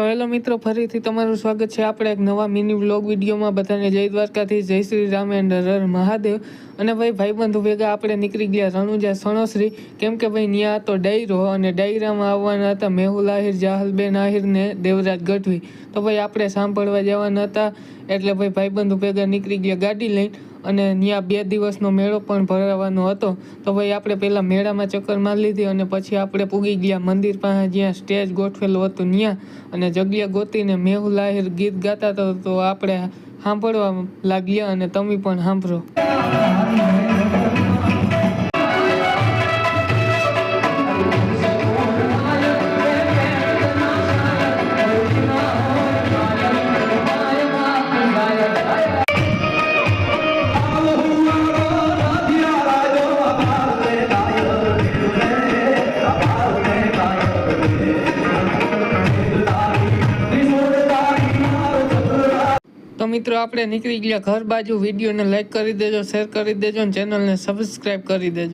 તો હેલો મિત્રો, ફરીથી તમારું સ્વાગત છે આપણે એક નવા મિની વ્લોગ વિડીયોમાં। બધાને જય દ્વારકાથી, જય શ્રી રામ એન્ડ હર મહાદેવ। અને ભાઈ ભાઈબંધુ ભેગા આપણે નીકળી ગયા રણુજા સણોસરી, કેમ કે ભાઈ ત્યાં હતો ડાયરો અને ડાયરામાં આવવાના હતા મેહુલ આહિર, જાહલબેન આહિર ને દેવરાજ ગઢવી। તો ભાઈ આપણે સાંભળવા જવાના હતા, એટલે ભાઈ ભાઈબંધુ ભેગા નીકળી ગયા ગાડી લઈને। અને ત્યાં 2 દિવસનો મેળો પણ ભરાવાનો હતો। તો ભાઈ આપણે પહેલાં મેળામાં ચક્કર મારી લીધી અને પછી આપણે પૂગી ગયા મંદિર પાસે, જ્યાં સ્ટેજ ગોઠવેલું હતું ત્યાં। અને જગ્યા ગોતીને મેહુલ આહિર ગીત ગાતા હતા, તો આપણે સાંભળવા લાગ્યા અને તમે પણ સાંભળો। તો મિત્રો આપણે નીકળી ગયા ઘર બાજુ। વિડીયોને લાઈક કરી દેજો, શેર કરી દેજો અને ચેનલને સબસ્ક્રાઈબ કરી દેજો।